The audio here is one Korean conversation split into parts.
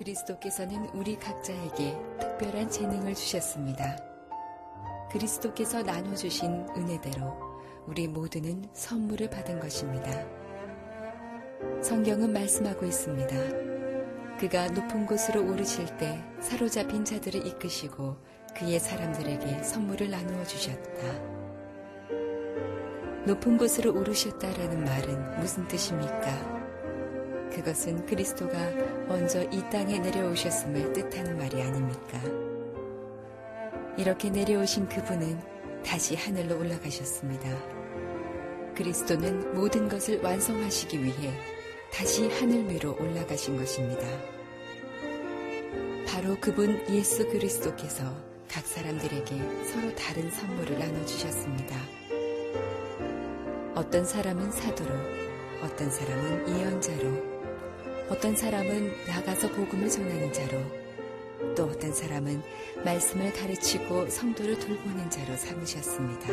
그리스도께서는 우리 각자에게 특별한 재능을 주셨습니다. 그리스도께서 나눠주신 은혜대로 우리 모두는 선물을 받은 것입니다. 성경은 말씀하고 있습니다. 그가 높은 곳으로 오르실 때 사로잡힌 자들을 이끄시고 그의 사람들에게 선물을 나누어 주셨다. 높은 곳으로 오르셨다라는 말은 무슨 뜻입니까? 그것은 그리스도가 먼저 이 땅에 내려오셨음을 뜻하는 말이 아닙니까? 이렇게 내려오신 그분은 다시 하늘로 올라가셨습니다. 그리스도는 모든 것을 완성하시기 위해 다시 하늘 위로 올라가신 것입니다. 바로 그분 예수 그리스도께서 각 사람들에게 서로 다른 선물을 나눠주셨습니다. 어떤 사람은 사도로, 어떤 사람은 예언자로, 어떤 사람은 나가서 복음을 전하는 자로, 또 어떤 사람은 말씀을 가르치고 성도를 돌보는 자로 삼으셨습니다.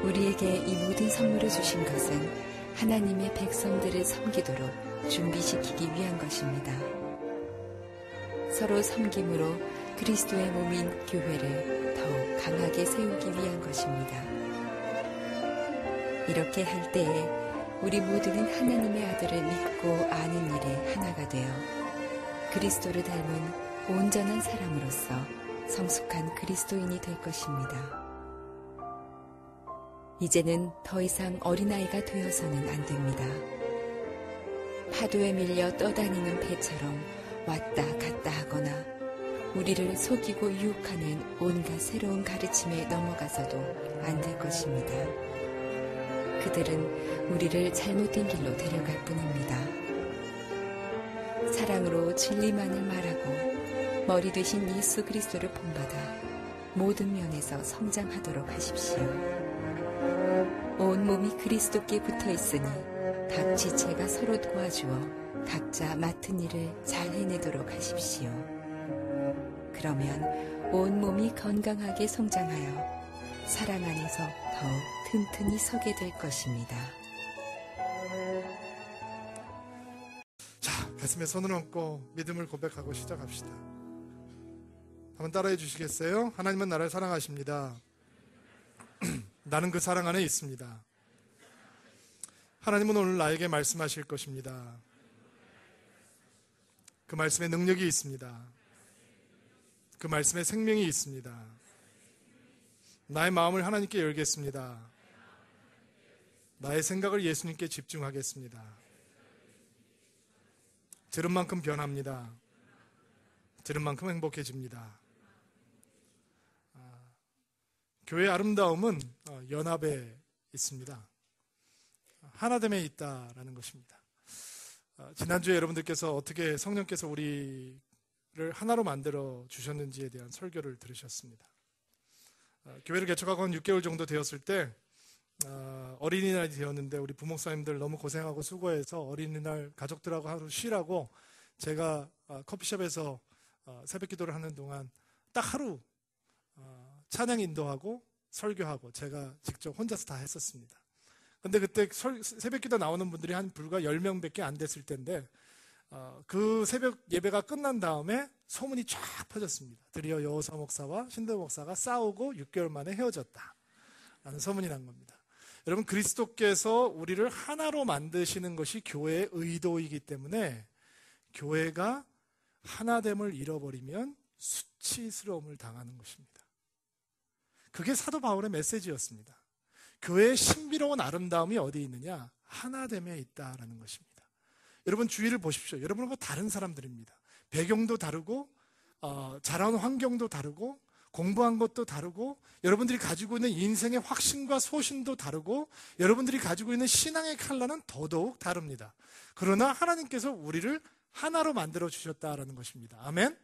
우리에게 이 모든 선물을 주신 것은 하나님의 백성들을 섬기도록 준비시키기 위한 것입니다. 서로 섬김으로 그리스도의 몸인 교회를 더욱 강하게 세우기 위한 것입니다. 이렇게 할 때에 우리 모두는 하나님의 아들을 믿고 아는 일에 하나가 되어 그리스도를 닮은 온전한 사람으로서 성숙한 그리스도인이 될 것입니다. 이제는 더 이상 어린아이가 되어서는 안 됩니다. 파도에 밀려 떠다니는 배처럼 왔다 갔다 하거나 우리를 속이고 유혹하는 온갖 새로운 가르침에 넘어가서도 안 될 것입니다. 그들은 우리를 잘못된 길로 데려갈 뿐입니다. 사랑으로 진리만을 말하고 머리 되신 예수 그리스도를 본받아 모든 면에서 성장하도록 하십시오. 온 몸이 그리스도께 붙어 있으니 각 지체가 서로 도와주어 각자 맡은 일을 잘 해내도록 하십시오. 그러면 온 몸이 건강하게 성장하여 사랑 안에서 더욱 튼튼히 서게 될 것입니다. 자, 가슴에 손을 얹고 믿음을 고백하고 시작합시다. 한번 따라해 주시겠어요? 하나님은 나를 사랑하십니다. 나는 그 사랑 안에 있습니다. 하나님은 오늘 나에게 말씀하실 것입니다. 그 말씀에 능력이 있습니다. 그 말씀에 생명이 있습니다. 나의 마음을 하나님께 열겠습니다. 나의 생각을 예수님께 집중하겠습니다. 들은 만큼 변합니다. 들은 만큼 행복해집니다. 교회의 아름다움은 연합에 있습니다. 하나됨에 있다라는 것입니다. 지난주에 여러분들께서 어떻게 성령께서 우리를 하나로 만들어 주셨는지에 대한 설교를 들으셨습니다. 교회를 개척하고 한 6개월 정도 되었을 때 어린이날이 되었는데 우리 부목사님들 너무 고생하고 수고해서 어린이날 가족들하고 하루 쉬라고 제가 커피숍에서 새벽 기도를 하는 동안 딱 하루 찬양 인도하고 설교하고 제가 직접 혼자서 다 했었습니다. 근데 그때 새벽 기도 나오는 분들이 한 불과 10명밖에 안 됐을 텐데 그 새벽 예배가 끝난 다음에 소문이 쫙 퍼졌습니다. 드디어 여호사 목사와 신대 목사가 싸우고 6개월 만에 헤어졌다 라는 소문이 난 겁니다. 여러분, 그리스도께서 우리를 하나로 만드시는 것이 교회의 의도이기 때문에 교회가 하나됨을 잃어버리면 수치스러움을 당하는 것입니다. 그게 사도 바울의 메시지였습니다. 교회의 신비로운 아름다움이 어디에 있느냐? 하나됨에 있다라는 것입니다. 여러분 주위를 보십시오. 여러분과 다른 사람들입니다. 배경도 다르고 자라온 환경도 다르고 공부한 것도 다르고 여러분들이 가지고 있는 인생의 확신과 소신도 다르고 여러분들이 가지고 있는 신앙의 컬러는 더더욱 다릅니다. 그러나 하나님께서 우리를 하나로 만들어 주셨다라는 것입니다. 아멘.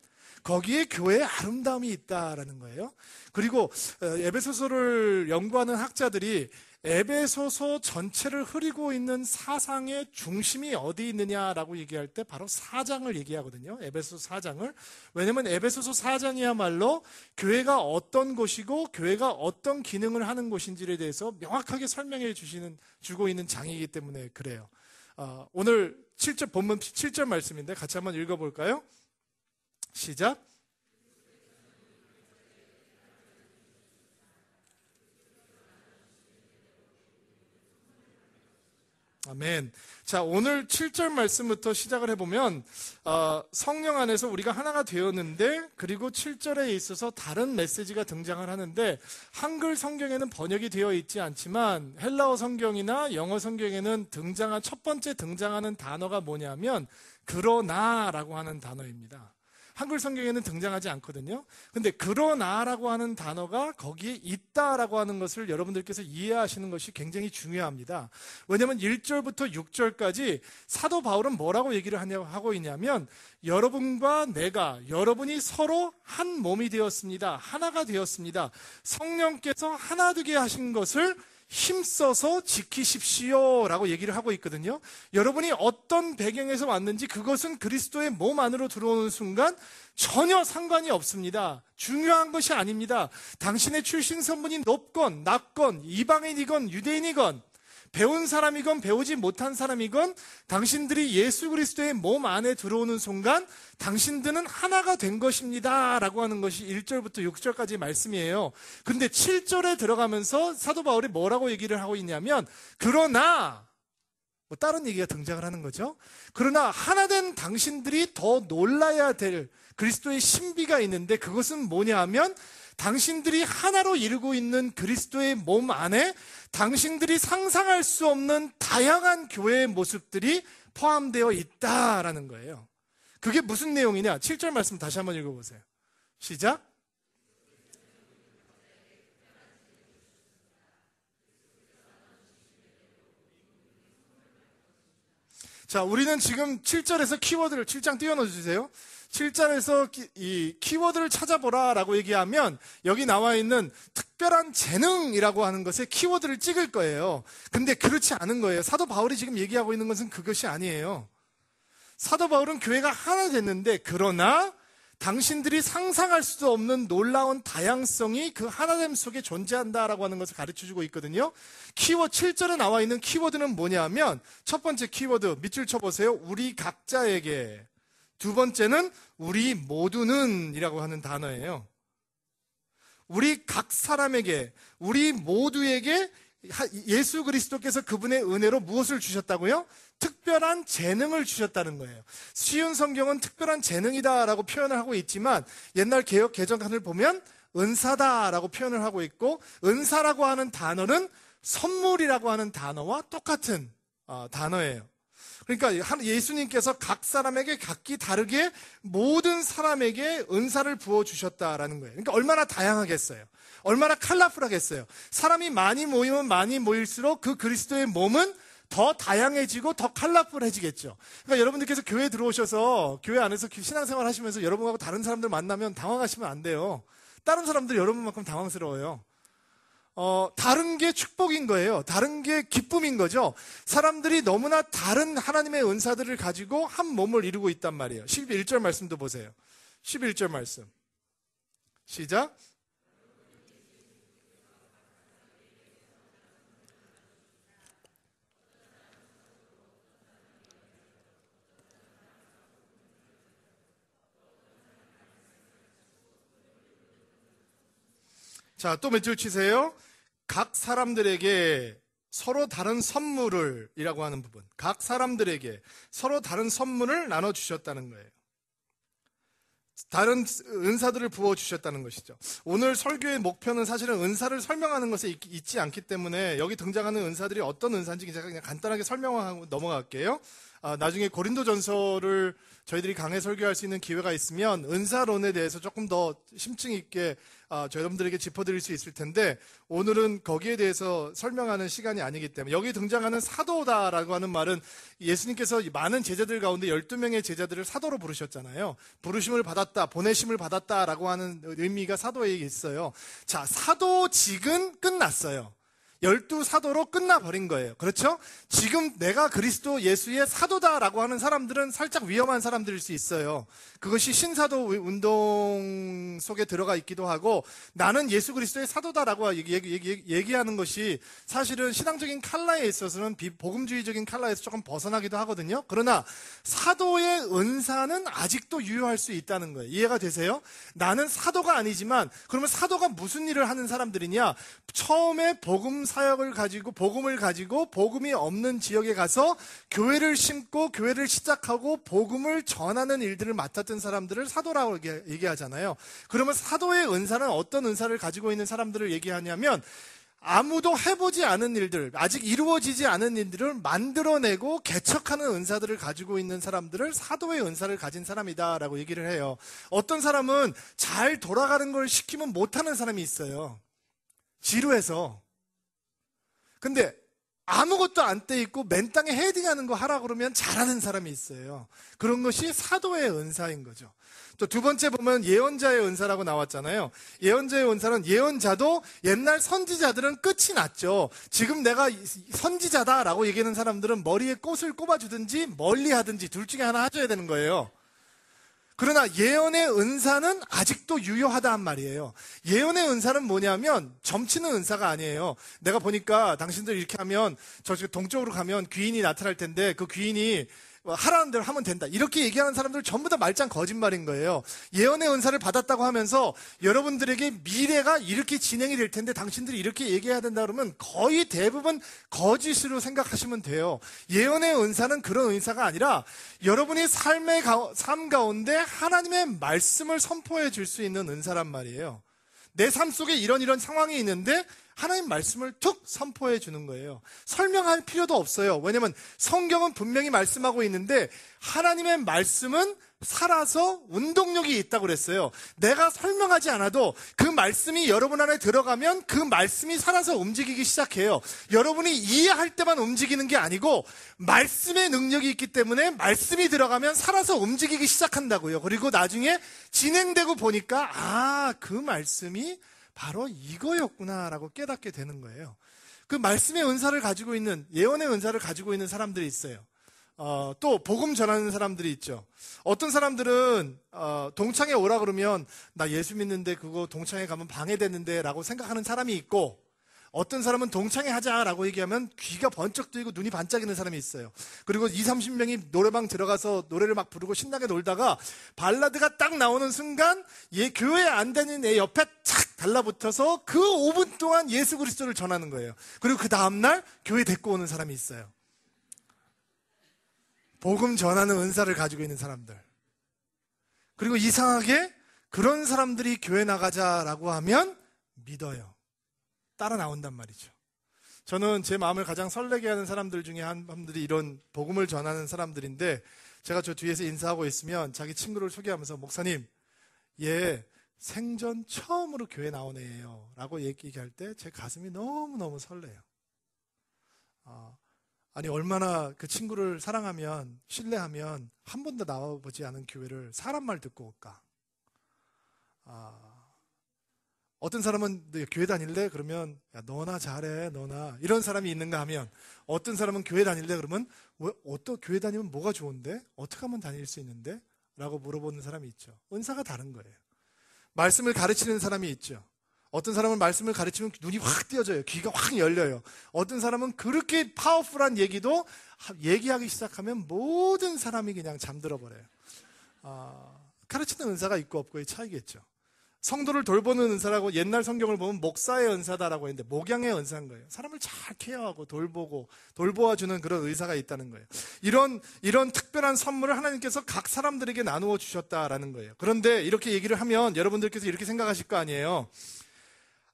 거기에 교회의 아름다움이 있다라는 거예요. 그리고 에베소서를 연구하는 학자들이 에베소서 전체를 흐리고 있는 사상의 중심이 어디 있느냐라고 얘기할 때 바로 4장을 얘기하거든요. 에베소서 4장을. 왜냐하면 에베소서 4장이야말로 교회가 어떤 곳이고 교회가 어떤 기능을 하는 곳인지에 대해서 명확하게 설명해 주고 있는 장이기 때문에 그래요. 오늘 7절 본문 7절 말씀인데 같이 한번 읽어볼까요? 시작. 아멘. 자, 오늘 7절 말씀부터 시작을 해보면 성령 안에서 우리가 하나가 되었는데, 그리고 7절에 있어서 다른 메시지가 등장을 하는데, 한글 성경에는 번역이 되어 있지 않지만 헬라어 성경이나 영어 성경에는 첫 번째 등장하는 단어가 뭐냐면 그러나라고 하는 단어입니다. 한글 성경에는 등장하지 않거든요. 근데 그러나라고 하는 단어가 거기에 있다라고 하는 것을 여러분들께서 이해하시는 것이 굉장히 중요합니다. 왜냐하면 1절부터 6절까지 사도 바울은 뭐라고 얘기를 하고 있냐면, 여러분과 여러분이 서로 한 몸이 되었습니다. 하나가 되었습니다. 성령께서 하나 되게 하신 것을 힘써서 지키십시오 라고 얘기를 하고 있거든요. 여러분이 어떤 배경에서 왔는지 그것은 그리스도의 몸 안으로 들어오는 순간 전혀 상관이 없습니다. 중요한 것이 아닙니다. 당신의 출신 선분이 높건 낮건 이방인이건 유대인이건 배운 사람이건 배우지 못한 사람이건 당신들이 예수 그리스도의 몸 안에 들어오는 순간 당신들은 하나가 된 것입니다 라고 하는 것이 1절부터 6절까지 말씀이에요. 근데 7절에 들어가면서 사도 바울이 뭐라고 얘기를 하고 있냐면, 그러나 다른 얘기가 등장을 하는 거죠. 그러나 하나 된 당신들이 더 놀라야 될 그리스도의 신비가 있는데, 그것은 뭐냐 하면 당신들이 하나로 이루고 있는 그리스도의 몸 안에 당신들이 상상할 수 없는 다양한 교회의 모습들이 포함되어 있다라는 거예요. 그게 무슨 내용이냐? 7절 말씀 다시 한번 읽어보세요. 시작. 자, 우리는 지금 7절에서 키워드를 7장 띄워넣어 주세요. 7절에서 이 키워드를 찾아보라 라고 얘기하면 여기 나와 있는 특별한 재능이라고 하는 것에 키워드를 찍을 거예요. 근데 그렇지 않은 거예요. 사도 바울이 지금 얘기하고 있는 것은 그것이 아니에요. 사도 바울은 교회가 하나 됐는데, 그러나 당신들이 상상할 수 없는 놀라운 다양성이 그 하나됨 속에 존재한다라고 하는 것을 가르쳐주고 있거든요. 7절에 나와 있는 키워드는 뭐냐면, 첫 번째 키워드 밑줄 쳐보세요. 우리 각자에게. 두 번째는 우리 모두는 이라고 하는 단어예요. 우리 각 사람에게, 우리 모두에게 예수 그리스도께서 그분의 은혜로 무엇을 주셨다고요? 특별한 재능을 주셨다는 거예요. 쉬운 성경은 특별한 재능이다라고 표현을 하고 있지만 옛날 개역 개정판을 보면 은사다라고 표현을 하고 있고, 은사라고 하는 단어는 선물이라고 하는 단어와 똑같은 단어예요. 그러니까 예수님께서 각 사람에게 각기 다르게 모든 사람에게 은사를 부어주셨다라는 거예요. 그러니까 얼마나 다양하겠어요. 얼마나 컬러풀하겠어요. 사람이 많이 모이면 많이 모일수록 그 그리스도의 몸은 더 다양해지고 더 컬러풀해지겠죠. 그러니까 여러분들께서 교회에 들어오셔서 교회 안에서 신앙생활 하시면서 여러분하고 다른 사람들 만나면 당황하시면 안 돼요. 다른 사람들 여러분만큼 당황스러워요. 다른 게 축복인 거예요. 다른 게 기쁨인 거죠. 사람들이 너무나 다른 하나님의 은사들을 가지고 한 몸을 이루고 있단 말이에요. 11절 말씀도 보세요. 11절 말씀. 시작. 자, 또 몇 줄 치세요. 각 사람들에게 서로 다른 선물을 이라고 하는 부분. 각 사람들에게 서로 다른 선물을 나눠주셨다는 거예요. 다른 은사들을 부어주셨다는 것이죠. 오늘 설교의 목표는 사실은 은사를 설명하는 것에 있지 않기 때문에 여기 등장하는 은사들이 어떤 은사인지 그냥 간단하게 설명하고 넘어갈게요. 나중에 고린도전서를 저희들이 강해 설교할 수 있는 기회가 있으면 은사론에 대해서 조금 더 심층 있게 여러분들에게 짚어드릴 수 있을 텐데, 오늘은 거기에 대해서 설명하는 시간이 아니기 때문에, 여기 등장하는 사도다라고 하는 말은 예수님께서 많은 제자들 가운데 12명의 제자들을 사도로 부르셨잖아요. 부르심을 받았다, 보내심을 받았다라고 하는 의미가 사도에게 있어요. 자, 사도직은 끝났어요. 12 사도로 끝나버린 거예요. 그렇죠? 지금 내가 그리스도 예수의 사도다라고 하는 사람들은 살짝 위험한 사람들일 수 있어요. 그것이 신사도 운동 속에 들어가 있기도 하고, 나는 예수 그리스도의 사도다라고 얘기하는 것이 사실은 신앙적인 칼라에 있어서는 복음주의적인 칼라에서 조금 벗어나기도 하거든요. 그러나 사도의 은사는 아직도 유효할 수 있다는 거예요. 이해가 되세요? 나는 사도가 아니지만, 그러면 사도가 무슨 일을 하는 사람들이냐? 처음에 복음 사역을 가지고, 복음을 가지고 복음이 없는 지역에 가서 교회를 심고 교회를 시작하고 복음을 전하는 일들을 맡았던 사람들을 사도라고 얘기하잖아요. 그러면 사도의 은사는 어떤 은사를 가지고 있는 사람들을 얘기하냐면, 아무도 해보지 않은 일들, 아직 이루어지지 않은 일들을 만들어내고 개척하는 은사들을 가지고 있는 사람들을 사도의 은사를 가진 사람이다라고 얘기를 해요. 어떤 사람은 잘 돌아가는 걸 시키면 못하는 사람이 있어요. 지루해서. 근데 아무것도 안 떼 있고 맨 땅에 헤딩하는 거 하라 그러면 잘하는 사람이 있어요. 그런 것이 사도의 은사인 거죠. 또 두 번째 보면 예언자의 은사라고 나왔잖아요. 예언자의 은사는, 예언자도 옛날 선지자들은 끝이 났죠. 지금 내가 선지자다라고 얘기하는 사람들은 머리에 꽃을 꼽아주든지 멀리 하든지 둘 중에 하나 해줘야 되는 거예요. 그러나 예언의 은사는 아직도 유효하다는 말이에요. 예언의 은사는 뭐냐면 점치는 은사가 아니에요. 내가 보니까 당신들 이렇게 하면 저쪽 동쪽으로 가면 귀인이 나타날 텐데 그 귀인이 하라는 대로 하면 된다, 이렇게 얘기하는 사람들 전부 다 말짱 거짓말인 거예요. 예언의 은사를 받았다고 하면서 여러분들에게 미래가 이렇게 진행이 될 텐데 당신들이 이렇게 얘기해야 된다 그러면 거의 대부분 거짓으로 생각하시면 돼요. 예언의 은사는 그런 은사가 아니라 여러분이 삶 가운데 하나님의 말씀을 선포해 줄 수 있는 은사란 말이에요. 내 삶 속에 이런 상황이 있는데 하나님 말씀을 툭 선포해 주는 거예요. 설명할 필요도 없어요. 왜냐하면 성경은 분명히 말씀하고 있는데 하나님의 말씀은 살아서 운동력이 있다고 그랬어요. 내가 설명하지 않아도 그 말씀이 여러분 안에 들어가면 그 말씀이 살아서 움직이기 시작해요. 여러분이 이해할 때만 움직이는 게 아니고 말씀의 능력이 있기 때문에 말씀이 들어가면 살아서 움직이기 시작한다고요. 그리고 나중에 진행되고 보니까 그 말씀이 바로 이거였구나라고 깨닫게 되는 거예요. 그 말씀의 은사를 가지고 있는, 예언의 은사를 가지고 있는 사람들이 있어요. 또 복음 전하는 사람들이 있죠. 어떤 사람들은 동창회 오라 그러면 나 예수 믿는데 그거 동창회 가면 방해되는데 라고 생각하는 사람이 있고, 어떤 사람은 동창회 하자라고 얘기하면 귀가 번쩍 뜨이고 눈이 반짝이는 사람이 있어요. 그리고 20-30명이 노래방 들어가서 노래를 막 부르고 신나게 놀다가 발라드가 딱 나오는 순간 교회 안 다니는 애 옆에 착 달라붙어서 그 5분 동안 예수 그리스도를 전하는 거예요. 그리고 그 다음날 교회 데리고 오는 사람이 있어요. 복음 전하는 은사를 가지고 있는 사람들. 그리고 이상하게 그런 사람들이 교회 나가자라고 하면 믿어요. 따라 나온단 말이죠. 저는 제 마음을 가장 설레게 하는 사람들 중에 한 분들이 이런 복음을 전하는 사람들인데, 제가 저 뒤에서 인사하고 있으면 자기 친구를 소개하면서 목사님, 얘 생전 처음으로 교회 나온 애예요 라고 얘기할 때 제 가슴이 너무너무 설레요. 아니 얼마나 그 친구를 사랑하면, 신뢰하면 한 번도 나와보지 않은 교회를 사람 말 듣고 올까. 어떤 사람은 교회 다닐래? 그러면 야 너나 잘해, 너나, 이런 사람이 있는가 하면, 어떤 사람은 교회 다닐래? 그러면 어떤 교회 다니면 뭐가 좋은데? 어떻게 하면 다닐 수 있는데? 라고 물어보는 사람이 있죠. 은사가 다른 거예요. 말씀을 가르치는 사람이 있죠. 어떤 사람은 말씀을 가르치면 눈이 확 띄어져요. 귀가 확 열려요. 어떤 사람은 그렇게 파워풀한 얘기도 얘기하기 시작하면 모든 사람이 그냥 잠들어 버려요. 가르치는 은사가 있고 없고의 차이겠죠. 성도를 돌보는 은사라고 옛날 성경을 보면 목사의 은사다라고 했는데 목양의 은사인 거예요. 사람을 잘 케어하고 돌보고 돌보아주는 그런 의사가 있다는 거예요. 이런 특별한 선물을 하나님께서 각 사람들에게 나누어 주셨다라는 거예요. 그런데 이렇게 얘기를 하면 여러분들께서 이렇게 생각하실 거 아니에요.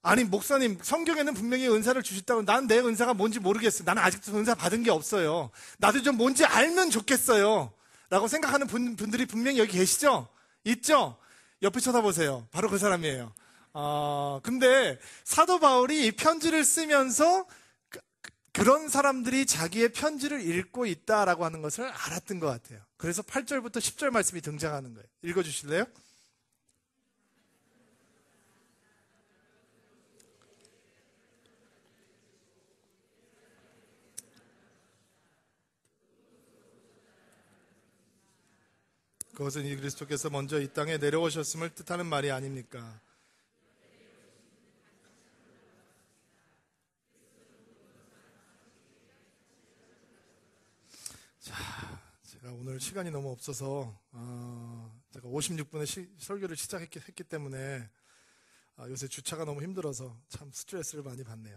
아니 목사님, 성경에는 분명히 은사를 주셨다고, 난 내 은사가 뭔지 모르겠어요. 나는 아직도 은사 받은 게 없어요. 나도 좀 뭔지 알면 좋겠어요 라고 생각하는 분들이 분명히 여기 계시죠? 있죠? 옆에 쳐다보세요. 바로 그 사람이에요. 근데 사도 바울이 이 편지를 쓰면서 그런 사람들이 자기의 편지를 읽고 있다라고 하는 것을 알았던 것 같아요. 그래서 8절부터 10절 말씀이 등장하는 거예요. 읽어주실래요? 그것은 이 그리스도께서 먼저 이 땅에 내려오셨음을 뜻하는 말이 아닙니까? 자, 제가 오늘 시간이 너무 없어서 제가 56분에 설교를 시작했기 때문에 요새 주차가 너무 힘들어서 참 스트레스를 많이 받네요.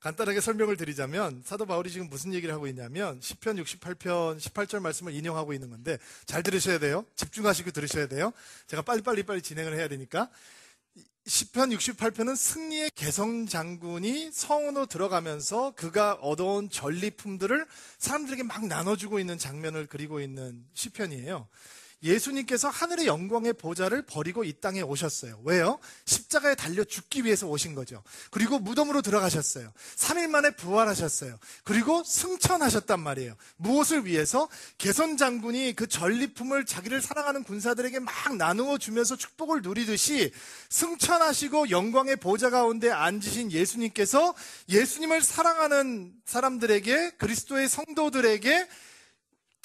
간단하게 설명을 드리자면 사도 바울이 지금 무슨 얘기를 하고 있냐면 시편 68편 18절 말씀을 인용하고 있는 건데 잘 들으셔야 돼요. 집중하시고 들으셔야 돼요. 제가 빨리 진행을 해야 되니까. 시편 68편은 승리의 개성 장군이 성으로 들어가면서 그가 얻어온 전리품들을 사람들에게 막 나눠주고 있는 장면을 그리고 있는 시편이에요. 예수님께서 하늘의 영광의 보좌를 버리고 이 땅에 오셨어요. 왜요? 십자가에 달려 죽기 위해서 오신 거죠. 그리고 무덤으로 들어가셨어요. 3일 만에 부활하셨어요. 그리고 승천하셨단 말이에요. 무엇을 위해서? 개선 장군이 그 전리품을 자기를 사랑하는 군사들에게 막 나누어 주면서 축복을 누리듯이 승천하시고 영광의 보좌 가운데 앉으신 예수님께서 예수님을 사랑하는 사람들에게, 그리스도의 성도들에게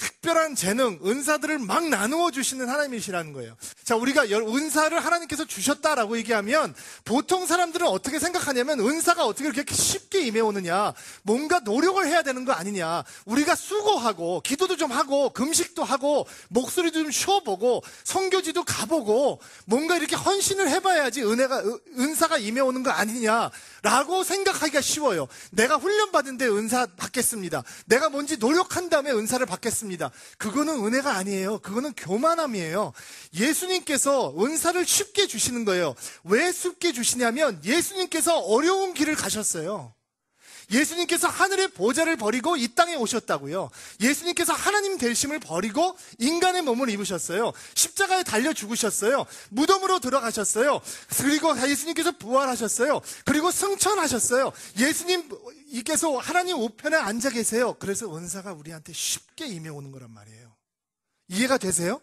특별한 재능, 은사들을 막 나누어 주시는 하나님이시라는 거예요. 자, 우리가 은사를 하나님께서 주셨다라고 얘기하면 보통 사람들은 어떻게 생각하냐면 은사가 어떻게 그렇게 쉽게 임해오느냐, 뭔가 노력을 해야 되는 거 아니냐, 우리가 수고하고 기도도 좀 하고 금식도 하고 목소리도 좀 쉬어보고 선교지도 가보고 뭔가 이렇게 헌신을 해봐야지 은사가 임해오는 거 아니냐라고 생각하기가 쉬워요. 내가 훈련받은 데 은사 받겠습니다. 내가 뭔지 노력한 다음에 은사를 받겠습니다. 그거는 은혜가 아니에요. 그거는 교만함이에요. 예수님께서 은사를 쉽게 주시는 거예요. 왜 쉽게 주시냐면 예수님께서 어려운 길을 가셨어요. 예수님께서 하늘의 보좌를 버리고 이 땅에 오셨다고요. 예수님께서 하나님 되심을 버리고 인간의 몸을 입으셨어요. 십자가에 달려 죽으셨어요. 무덤으로 들어가셨어요. 그리고 예수님께서 부활하셨어요. 그리고 승천하셨어요. 예수님께서 하나님 우편에 앉아 계세요. 그래서 은사가 우리한테 쉽게 임해오는 거란 말이에요. 이해가 되세요?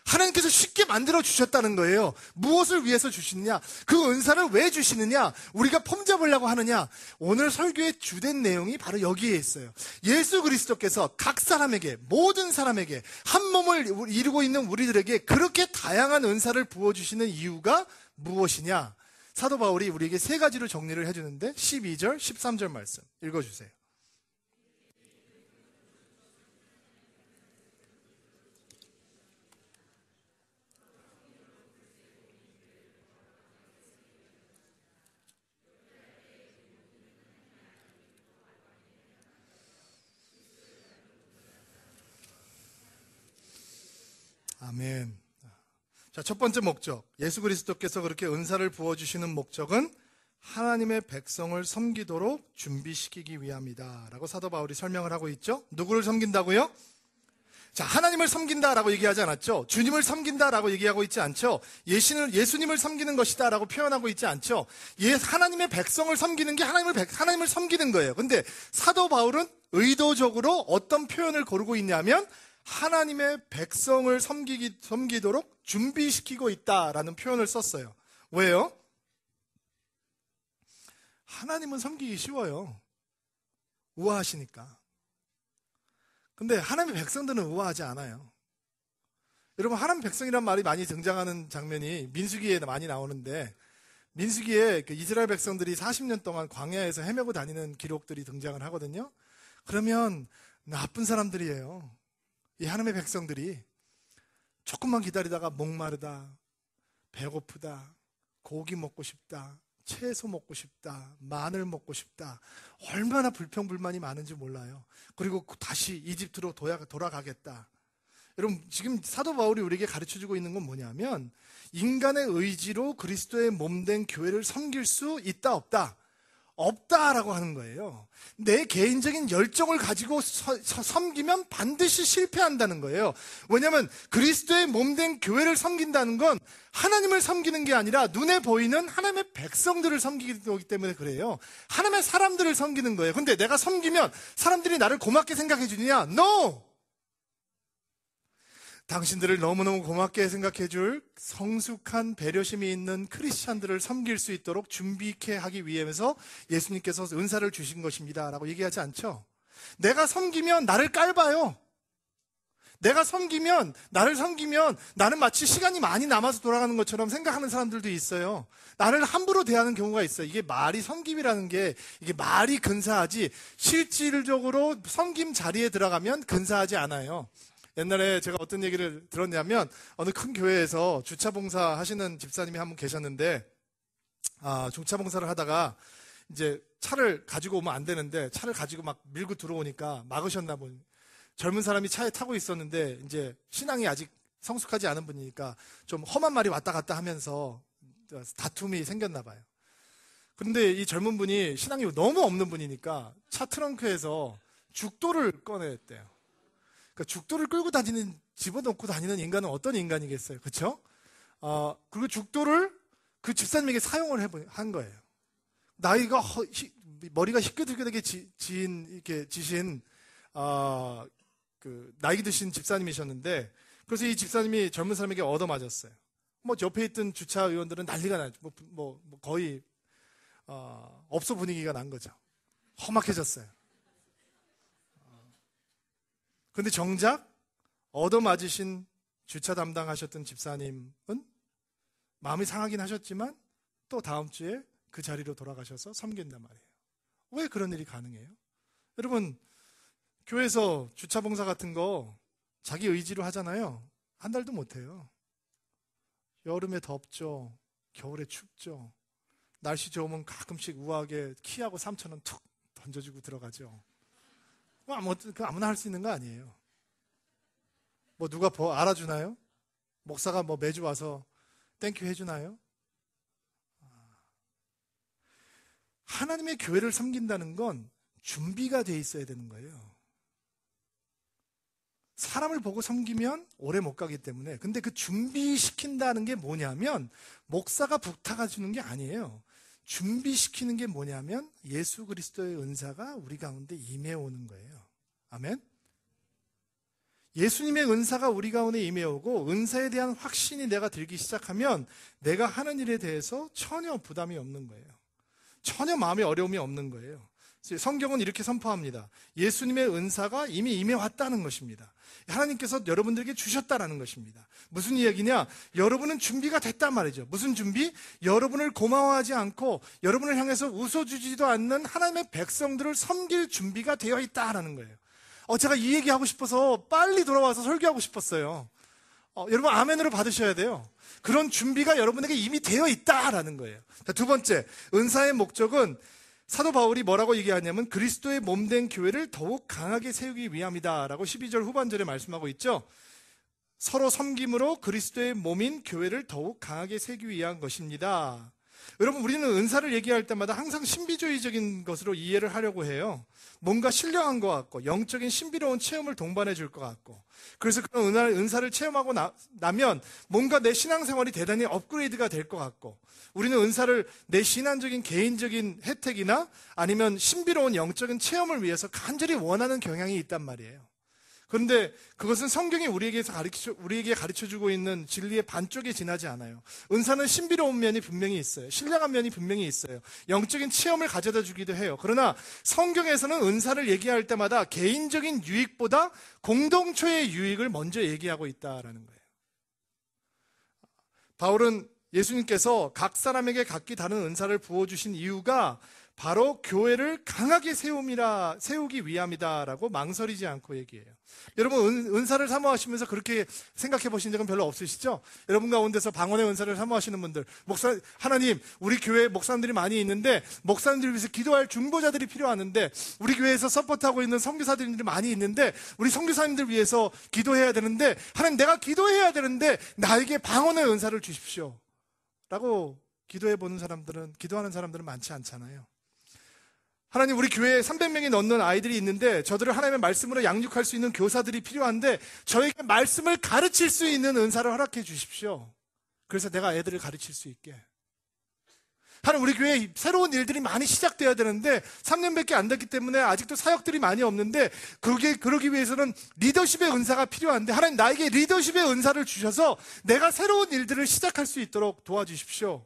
하나님께서 쉽게 만들어 주셨다는 거예요. 무엇을 위해서 주시느냐? 그 은사를 왜 주시느냐? 우리가 폼잡으려고 하느냐? 오늘 설교의 주된 내용이 바로 여기에 있어요. 예수 그리스도께서 각 사람에게, 모든 사람에게, 한 몸을 이루고 있는 우리들에게 그렇게 다양한 은사를 부어주시는 이유가 무엇이냐? 사도 바울이 우리에게 세 가지로 정리를 해주는데 12절, 13절 말씀 읽어주세요. 아멘. 자, 첫 번째 목적. 예수 그리스도께서 그렇게 은사를 부어주시는 목적은 하나님의 백성을 섬기도록 준비시키기 위함이다 라고 사도 바울이 설명을 하고 있죠. 누구를 섬긴다고요? 자, 하나님을 섬긴다라고 얘기하지 않았죠. 주님을 섬긴다라고 얘기하고 있지 않죠. 예수님을 섬기는 것이다 라고 표현하고 있지 않죠. 하나님의 백성을 섬기는 게 하나님을 섬기는 거예요. 근데 사도 바울은 의도적으로 어떤 표현을 고르고 있냐면 하나님의 백성을 섬기도록 준비시키고 있다라는 표현을 썼어요. 왜요? 하나님은 섬기기 쉬워요. 우아하시니까. 근데 하나님의 백성들은 우아하지 않아요. 여러분, 하나님 백성이란 말이 많이 등장하는 장면이 민수기에 많이 나오는데, 민수기에 이스라엘 백성들이 40년 동안 광야에서 헤매고 다니는 기록들이 등장을 하거든요. 그러면 나쁜 사람들이에요. 이 하나님의 백성들이 조금만 기다리다가 목마르다, 배고프다, 고기 먹고 싶다, 채소 먹고 싶다, 마늘 먹고 싶다, 얼마나 불평불만이 많은지 몰라요. 그리고 다시 이집트로 돌아가겠다. 여러분, 지금 사도 바울이 우리에게 가르쳐주고 있는 건 뭐냐면 인간의 의지로 그리스도의 몸된 교회를 섬길 수 있다 없다? 없다라고 하는 거예요. 내 개인적인 열정을 가지고 섬기면 반드시 실패한다는 거예요. 왜냐하면 그리스도의 몸된 교회를 섬긴다는 건 하나님을 섬기는 게 아니라 눈에 보이는 하나님의 백성들을 섬기기 때문에 그래요. 하나님의 사람들을 섬기는 거예요. 근데 내가 섬기면 사람들이 나를 고맙게 생각해 주느냐? No! 당신들을 너무너무 고맙게 생각해 줄 성숙한 배려심이 있는 크리스찬들을 섬길 수 있도록 준비케 하기 위해서 예수님께서 은사를 주신 것입니다 라고 얘기하지 않죠. 내가 섬기면 나를 깔봐요. 내가 섬기면, 나를 섬기면 나는 마치 시간이 많이 남아서 돌아가는 것처럼 생각하는 사람들도 있어요. 나를 함부로 대하는 경우가 있어요. 이게 말이 섬김이라는 게 이게 말이 근사하지 실질적으로 섬김 자리에 들어가면 근사하지 않아요. 옛날에 제가 어떤 얘기를 들었냐면 어느 큰 교회에서 주차 봉사 하시는 집사님이 한 분 계셨는데 주차 봉사를 하다가 이제 차를 가지고 오면 안 되는데 차를 가지고 막 밀고 들어오니까 막으셨나 보니 젊은 사람이 차에 타고 있었는데 이제 신앙이 아직 성숙하지 않은 분이니까 좀 험한 말이 왔다 갔다 하면서 다툼이 생겼나 봐요. 그런데 이 젊은 분이 신앙이 너무 없는 분이니까 차 트렁크에서 죽도를 꺼냈대요. 그러니까 죽도를 끌고 집어넣고 다니는 인간은 어떤 인간이겠어요? 그렇죠? 그리고 죽도를 그 집사님에게 사용을 한 거예요. 나이가 머리가 희끗희끗하게 지신 나이 드신 집사님이셨는데 그래서 이 집사님이 젊은 사람에게 얻어맞았어요. 옆에 있던 주차 의원들은 난리가 나죠. 거의 업소 분위기가 난 거죠. 험악해졌어요. 그런데 정작 얻어맞으신 주차 담당하셨던 집사님은 마음이 상하긴 하셨지만 또 다음 주에 그 자리로 돌아가셔서 섬긴단 말이에요. 왜 그런 일이 가능해요? 여러분, 교회에서 주차 봉사 같은 거 자기 의지로 하잖아요. 한 달도 못해요. 여름에 덥죠. 겨울에 춥죠. 날씨 좋으면 가끔씩 우아하게 키하고 3,000원 툭 던져주고 들어가죠. 아무나 할 수 있는 거 아니에요. 누가 알아주나요? 목사가 매주 와서 땡큐 해주나요? 하나님의 교회를 섬긴다는 건 준비가 돼 있어야 되는 거예요. 사람을 보고 섬기면 오래 못 가기 때문에. 근데 그 준비시킨다는 게 뭐냐면 목사가 부탁해 주는 게 아니에요. 준비시키는 게 뭐냐면 예수 그리스도의 은사가 우리 가운데 임해오는 거예요. 아멘? 예수님의 은사가 우리 가운데 임해오고 은사에 대한 확신이 내가 들기 시작하면 내가 하는 일에 대해서 전혀 부담이 없는 거예요. 전혀 마음에 어려움이 없는 거예요. 성경은 이렇게 선포합니다. 예수님의 은사가 이미 임해왔다는 것입니다. 하나님께서 여러분들에게 주셨다는 것입니다. 무슨 이야기냐? 여러분은 준비가 됐단 말이죠. 무슨 준비? 여러분을 고마워하지 않고 여러분을 향해서 웃어주지도 않는 하나님의 백성들을 섬길 준비가 되어 있다는 거예요. 제가 이 얘기하고 싶어서 빨리 돌아와서 설교하고 싶었어요. 여러분 아멘으로 받으셔야 돼요. 그런 준비가 여러분에게 이미 되어 있다라는 거예요. 자, 두 번째, 은사의 목적은 사도 바울이 뭐라고 얘기하냐면 그리스도의 몸된 교회를 더욱 강하게 세우기 위함이다라고 12절 후반절에 말씀하고 있죠. 서로 섬김으로 그리스도의 몸인 교회를 더욱 강하게 세우기 위한 것입니다. 여러분, 우리는 은사를 얘기할 때마다 항상 신비주의적인 것으로 이해를 하려고 해요. 뭔가 신령한 것 같고 영적인 신비로운 체험을 동반해 줄 것 같고, 그래서 그런 은사를 체험하고 나면 뭔가 내 신앙생활이 대단히 업그레이드가 될 것 같고, 우리는 은사를 내 신앙적인 개인적인 혜택이나 아니면 신비로운 영적인 체험을 위해서 간절히 원하는 경향이 있단 말이에요. 그런데 그것은 성경이 우리에게 가르쳐주고 있는 진리의 반쪽에 지나지 않아요. 은사는 신비로운 면이 분명히 있어요. 신령한 면이 분명히 있어요. 영적인 체험을 가져다 주기도 해요. 그러나 성경에서는 은사를 얘기할 때마다 개인적인 유익보다 공동체의 유익을 먼저 얘기하고 있다라는 거예요. 바울은 예수님께서 각 사람에게 각기 다른 은사를 부어주신 이유가 바로 교회를 강하게 세우기 위함이다라고 망설이지 않고 얘기해요. 여러분 은사를 사모하시면서 그렇게 생각해 보신 적은 별로 없으시죠? 여러분 가운데서 방언의 은사를 사모하시는 분들, 하나님, 우리 교회에 목사님들이 많이 있는데 목사님들을 위해서 기도할 중보자들이 필요하는데, 우리 교회에서 서포트하고 있는 선교사들이 많이 있는데 우리 선교사님들 위해서 기도해야 되는데, 하나님, 내가 기도해야 되는데 나에게 방언의 은사를 주십시오 라고 기도하는 사람들은 많지 않잖아요. 하나님, 우리 교회에 300명이 넘는 아이들이 있는데 저들을 하나님의 말씀으로 양육할 수 있는 교사들이 필요한데 저에게 말씀을 가르칠 수 있는 은사를 허락해 주십시오. 그래서 내가 애들을 가르칠 수 있게. 하나님, 우리 교회에 새로운 일들이 많이 시작돼야 되는데 3년밖에 안 됐기 때문에 아직도 사역들이 많이 없는데, 그러기 위해서는 리더십의 은사가 필요한데, 하나님, 나에게 리더십의 은사를 주셔서 내가 새로운 일들을 시작할 수 있도록 도와주십시오.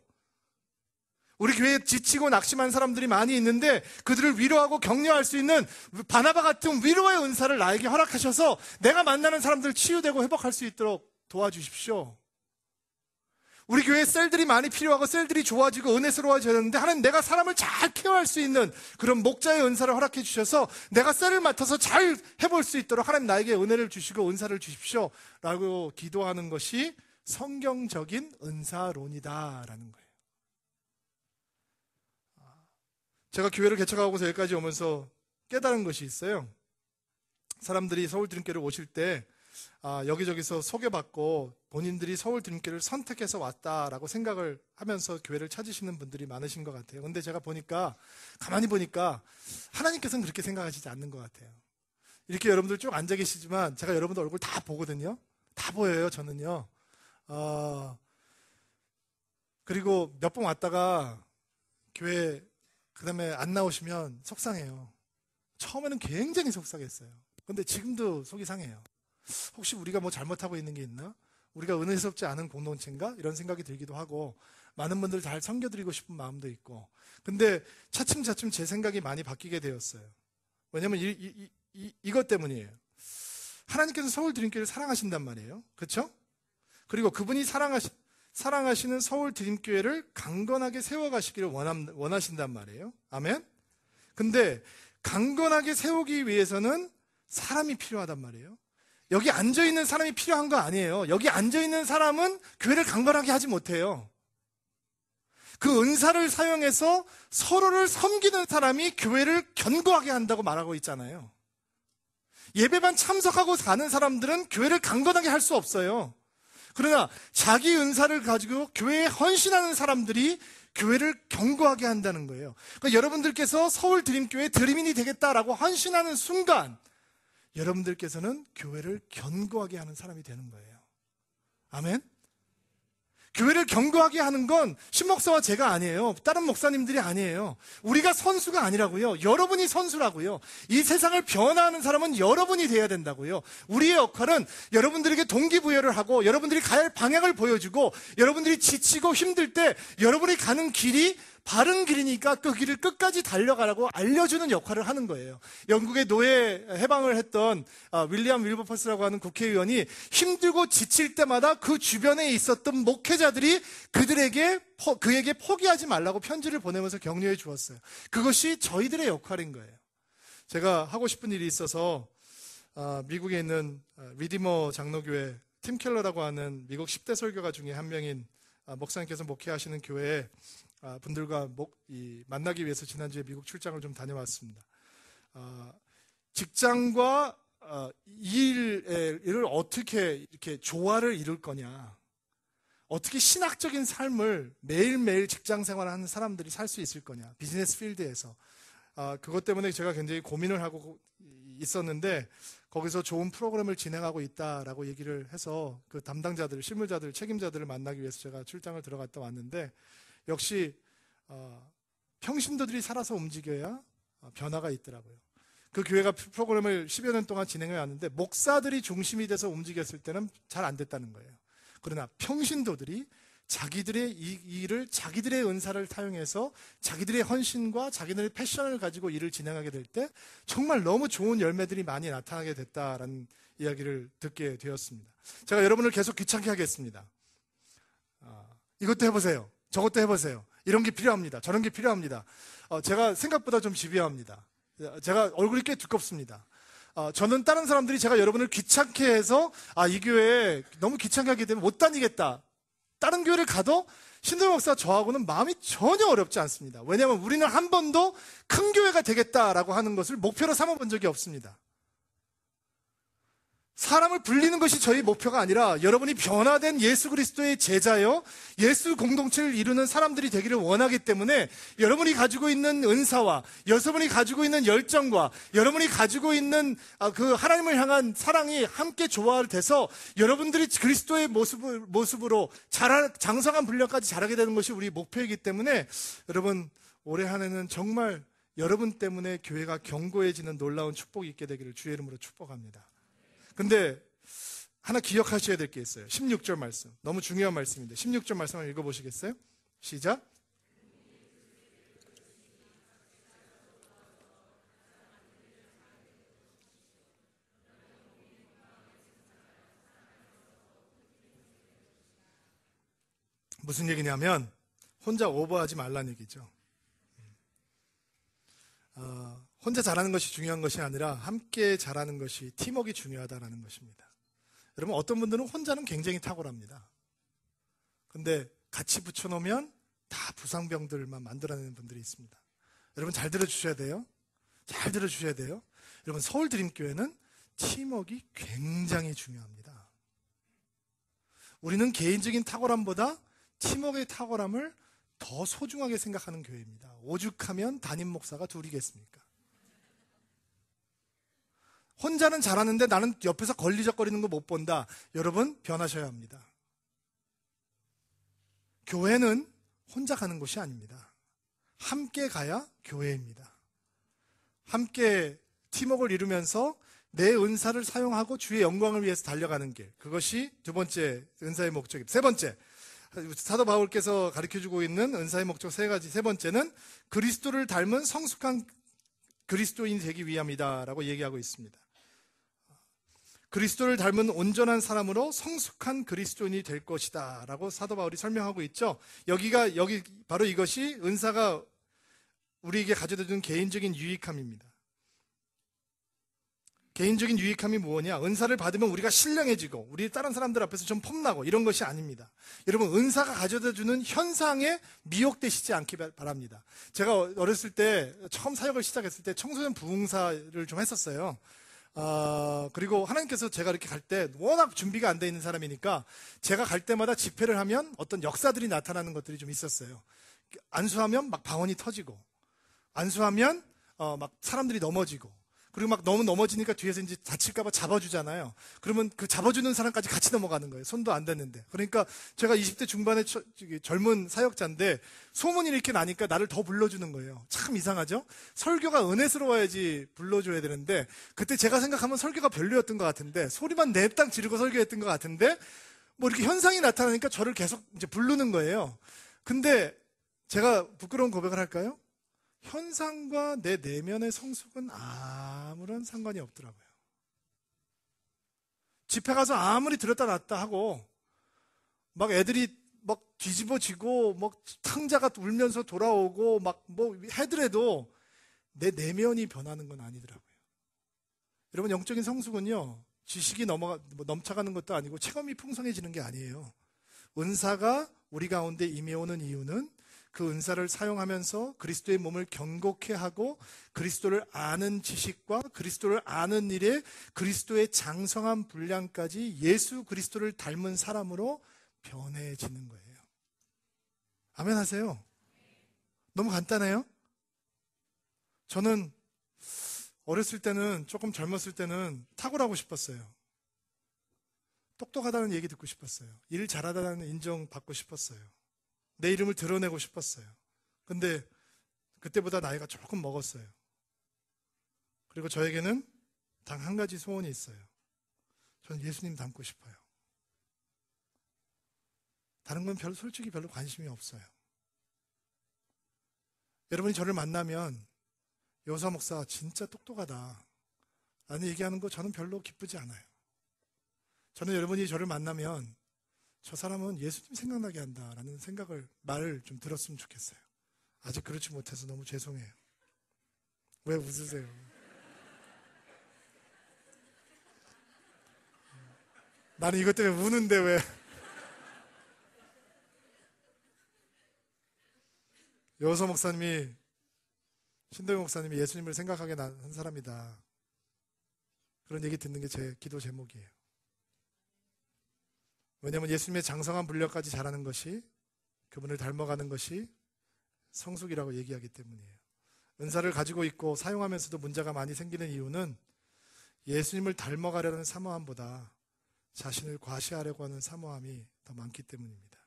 우리 교회에 지치고 낙심한 사람들이 많이 있는데 그들을 위로하고 격려할 수 있는 바나바 같은 위로의 은사를 나에게 허락하셔서 내가 만나는 사람들 치유되고 회복할 수 있도록 도와주십시오. 우리 교회에 셀들이 많이 필요하고 셀들이 좋아지고 은혜스러워졌는데 하나님, 내가 사람을 잘 케어할 수 있는 그런 목자의 은사를 허락해 주셔서 내가 셀을 맡아서 잘 해볼 수 있도록 하나님 나에게 은혜를 주시고 은사를 주십시오 라고 기도하는 것이 성경적인 은사론이다라는 거예요. 제가 교회를 개척하고서 여기까지 오면서 깨달은 것이 있어요. 사람들이 서울드림교회를 오실 때 여기저기서 소개받고 본인들이 서울드림교회를 선택해서 왔다라고 생각을 하면서 교회를 찾으시는 분들이 많으신 것 같아요. 근데 제가 가만히 보니까 하나님께서는 그렇게 생각하시지 않는 것 같아요. 이렇게 여러분들 쭉 앉아 계시지만 제가 여러분들 얼굴 다 보거든요. 다 보여요, 저는요. 그리고 몇 번 왔다가 교회 그 다음에 안 나오시면 속상해요. 처음에는 굉장히 속상했어요. 근데 지금도 속이 상해요. 혹시 우리가 뭐 잘못하고 있는 게 있나? 우리가 은혜스럽지 않은 공동체인가? 이런 생각이 들기도 하고, 많은 분들 잘 섬겨드리고 싶은 마음도 있고. 근데 차츰차츰 제 생각이 많이 바뀌게 되었어요. 왜냐면 이것 때문이에요. 하나님께서 서울드림교회를 사랑하신단 말이에요. 그렇죠? 그리고 그분이 사랑하시는 서울드림교회를 강건하게 세워가시기를 원하신단 말이에요. 아멘? 근데 강건하게 세우기 위해서는 사람이 필요하단 말이에요. 여기 앉아있는 사람이 필요한 거 아니에요. 여기 앉아있는 사람은 교회를 강건하게 하지 못해요. 그 은사를 사용해서 서로를 섬기는 사람이 교회를 견고하게 한다고 말하고 있잖아요. 예배만 참석하고 가는 사람들은 교회를 강건하게 할 수 없어요. 그러나 자기 은사를 가지고 교회에 헌신하는 사람들이 교회를 견고하게 한다는 거예요. 그러니까 여러분들께서 서울드림교회 드림인이 되겠다라고 헌신하는 순간 여러분들께서는 교회를 견고하게 하는 사람이 되는 거예요. 아멘? 교회를 견고하게 하는 건 신목사와 제가 아니에요. 다른 목사님들이 아니에요. 우리가 선수가 아니라고요. 여러분이 선수라고요. 이 세상을 변화하는 사람은 여러분이 돼야 된다고요. 우리의 역할은 여러분들에게 동기부여를 하고 여러분들이 가야 할 방향을 보여주고 여러분들이 지치고 힘들 때 여러분이 가는 길이 바른 길이니까 그 길을 끝까지 달려가라고 알려주는 역할을 하는 거예요. 영국의 노예 해방을 했던 윌리엄 윌버퍼스라고 하는 국회의원이 힘들고 지칠 때마다 그 주변에 있었던 목회자들이 그에게 포기하지 말라고 편지를 보내면서 격려해 주었어요. 그것이 저희들의 역할인 거예요. 제가 하고 싶은 일이 있어서 미국에 있는 리디머 장로교회 팀 켈러라고 하는 미국 10대 설교가 중에 한 명인 목사님께서 목회하시는 교회에 분들과 만나기 위해서 지난주에 미국 출장을 좀 다녀왔습니다. 직장과 일을 어떻게 이렇게 조화를 이룰 거냐, 어떻게 신학적인 삶을 매일매일 직장 생활하는 사람들이 살 수 있을 거냐, 비즈니스 필드에서. 그것 때문에 제가 굉장히 고민을 하고 있었는데 거기서 좋은 프로그램을 진행하고 있다라고 얘기를 해서 그 담당자들, 실무자들, 책임자들을 만나기 위해서 제가 출장을 들어갔다 왔는데 역시 평신도들이 살아서 움직여야 변화가 있더라고요. 그 교회가 프로그램을 10여 년 동안 진행해 왔는데 목사들이 중심이 돼서 움직였을 때는 잘 안 됐다는 거예요. 그러나 평신도들이 자기들의 이 일을, 자기들의 은사를 사용해서 자기들의 헌신과 자기들의 패션을 가지고 일을 진행하게 될 때 정말 너무 좋은 열매들이 많이 나타나게 됐다라는 이야기를 듣게 되었습니다. 제가 여러분을 계속 귀찮게 하겠습니다. 이것도 해보세요. 저것도 해보세요. 이런 게 필요합니다. 저런 게 필요합니다. 제가 생각보다 좀 집요합니다. 제가 얼굴이 꽤 두껍습니다. 저는 다른 사람들이 제가 여러분을 귀찮게 해서 이 교회에 너무 귀찮게 하게 되면 못 다니겠다, 다른 교회를 가도 신도영 목사 저하고는 마음이 전혀 어렵지 않습니다. 왜냐하면 우리는 한 번도 큰 교회가 되겠다라고 하는 것을 목표로 삼아본 적이 없습니다. 사람을 불리는 것이 저희 목표가 아니라 여러분이 변화된 예수 그리스도의 제자요, 예수 공동체를 이루는 사람들이 되기를 원하기 때문에 여러분이 가지고 있는 은사와 여러분이 가지고 있는 열정과 여러분이 가지고 있는 그 하나님을 향한 사랑이 함께 조화돼서 여러분들이 그리스도의 모습으로 장성한 분량까지 자라게 되는 것이 우리 목표이기 때문에 여러분, 올해 한 해는 정말 여러분 때문에 교회가 견고해지는 놀라운 축복이 있게 되기를 주의 이름으로 축복합니다. 근데 하나 기억하셔야 될 게 있어요. 16절 말씀, 너무 중요한 말씀인데 16절 말씀 한번 읽어보시겠어요? 시작. 무슨 얘기냐면 혼자 오버하지 말라는 얘기죠. 혼자 잘하는 것이 중요한 것이 아니라 함께 잘하는 것이, 팀워크가 중요하다는 것입니다. 여러분, 어떤 분들은 혼자는 굉장히 탁월합니다. 근데 같이 붙여놓으면 다 부상병들만 만들어내는 분들이 있습니다. 여러분, 잘 들어주셔야 돼요. 잘 들어주셔야 돼요. 여러분, 서울드림교회는 팀워크가 굉장히 중요합니다. 우리는 개인적인 탁월함보다 팀워크의 탁월함을 더 소중하게 생각하는 교회입니다. 오죽하면 담임 목사가 둘이겠습니까? 혼자는 잘하는데 나는 옆에서 걸리적거리는 거 못 본다. 여러분, 변하셔야 합니다. 교회는 혼자 가는 곳이 아닙니다. 함께 가야 교회입니다. 함께 팀워크를 이루면서 내 은사를 사용하고 주의 영광을 위해서 달려가는 길, 그것이 두 번째 은사의 목적입니다. 세 번째, 사도 바울께서 가르쳐주고 있는 은사의 목적 세 가지. 세 번째는 그리스도를 닮은 성숙한 그리스도인이 되기 위함이다라고 얘기하고 있습니다. 그리스도를 닮은 온전한 사람으로 성숙한 그리스도인이 될 것이다 라고 사도 바울이 설명하고 있죠. 여기 바로 이것이 은사가 우리에게 가져다 주는 개인적인 유익함입니다. 개인적인 유익함이 뭐냐? 은사를 받으면 우리가 신령해지고 우리 다른 사람들 앞에서 좀 폼나고 이런 것이 아닙니다. 여러분, 은사가 가져다 주는 현상에 미혹되시지 않기 바랍니다. 제가 어렸을 때 처음 사역을 시작했을 때 청소년 부흥사를 좀 했었어요. 그리고 하나님께서 제가 이렇게 갈 때 워낙 준비가 안 돼 있는 사람이니까 제가 갈 때마다 집회를 하면 어떤 역사들이 나타나는 것들이 좀 있었어요. 안수하면 막 방언이 터지고, 안수하면 막 사람들이 넘어지고, 그리고 막 너무 넘어지니까 뒤에서 이제 다칠까봐 잡아주잖아요. 그러면 그 잡아주는 사람까지 같이 넘어가는 거예요. 손도 안 댔는데. 그러니까 제가 20대 중반의 젊은 사역자인데 소문이 이렇게 나니까 나를 더 불러주는 거예요. 참 이상하죠? 설교가 은혜스러워야지 불러줘야 되는데 그때 제가 생각하면 설교가 별로였던 것 같은데 소리만 냅땅 지르고 설교했던 것 같은데 뭐 이렇게 현상이 나타나니까 저를 계속 이제 부르는 거예요. 근데 제가 부끄러운 고백을 할까요? 현상과 내 내면의 성숙은 아무런 상관이 없더라고요. 집회 가서 아무리 들었다 놨다 하고 막 애들이 막 뒤집어지고 막 탕자가 울면서 돌아오고 막 뭐 해더라도 내 내면이 변하는 건 아니더라고요. 여러분, 영적인 성숙은요, 지식이 넘쳐가는 것도 아니고 체험이 풍성해지는 게 아니에요. 은사가 우리 가운데 임해오는 이유는 그 은사를 사용하면서 그리스도의 몸을 견고케 하고 그리스도를 아는 지식과 그리스도를 아는 일에 그리스도의 장성한 분량까지 예수 그리스도를 닮은 사람으로 변해지는 거예요. 아멘 하세요. 너무 간단해요. 저는 어렸을 때는, 조금 젊었을 때는 탁월하고 싶었어요. 똑똑하다는 얘기 듣고 싶었어요. 일 잘하다는 인정받고 싶었어요. 내 이름을 드러내고 싶었어요. 근데 그때보다 나이가 조금 먹었어요. 그리고 저에게는 단 한 가지 소원이 있어요. 저는 예수님 닮고 싶어요. 다른 건 솔직히 별로 관심이 없어요. 여러분이 저를 만나면 여사 목사 진짜 똑똑하다 라는 얘기하는 거 저는 별로 기쁘지 않아요. 저는 여러분이 저를 만나면 저 사람은 예수님 생각나게 한다라는 말을 좀 들었으면 좋겠어요. 아직 그렇지 못해서 너무 죄송해요. 왜 웃으세요? 나는 이것 때문에 우는데 왜? 여호서 목사님이, 신도영 목사님이 예수님을 생각하게 한 사람이다, 그런 얘기 듣는 게 제 기도 제목이에요. 왜냐하면 예수님의 장성한 분량까지 잘하는 것이, 그분을 닮아가는 것이 성숙이라고 얘기하기 때문이에요. 은사를 가지고 있고 사용하면서도 문제가 많이 생기는 이유는 예수님을 닮아가려는 사모함보다 자신을 과시하려고 하는 사모함이 더 많기 때문입니다.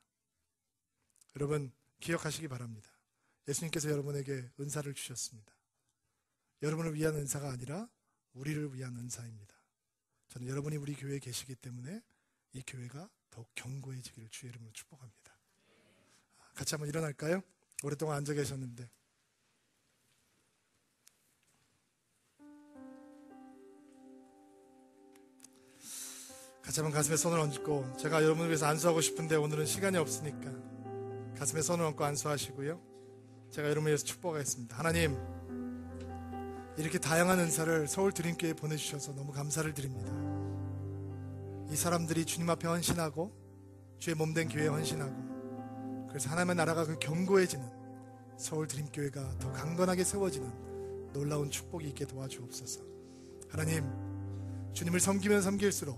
여러분, 기억하시기 바랍니다. 예수님께서 여러분에게 은사를 주셨습니다. 여러분을 위한 은사가 아니라 우리를 위한 은사입니다. 저는 여러분이 우리 교회에 계시기 때문에 이 교회가 더욱 견고해지기를 주의 이름으로 축복합니다. 같이 한번 일어날까요? 오랫동안 앉아 계셨는데. 같이 한번 가슴에 손을 얹고, 제가 여러분을 위해서 안수하고 싶은데 오늘은 시간이 없으니까 가슴에 손을 얹고 안수하시고요. 제가 여러분을 위해서 축복하겠습니다. 하나님, 이렇게 다양한 은사를 서울 드림교회에 보내주셔서 너무 감사를 드립니다. 이 사람들이 주님 앞에 헌신하고 주의 몸된 교회에 헌신하고, 그래서 하나님의 나라가 그 견고해지는 서울 드림교회가 더 강건하게 세워지는 놀라운 축복이 있게 도와주옵소서. 하나님, 주님을 섬기면 섬길수록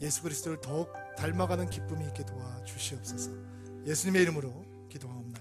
예수 그리스도를 더욱 닮아가는 기쁨이 있게 도와주시옵소서. 예수님의 이름으로 기도하옵나이다.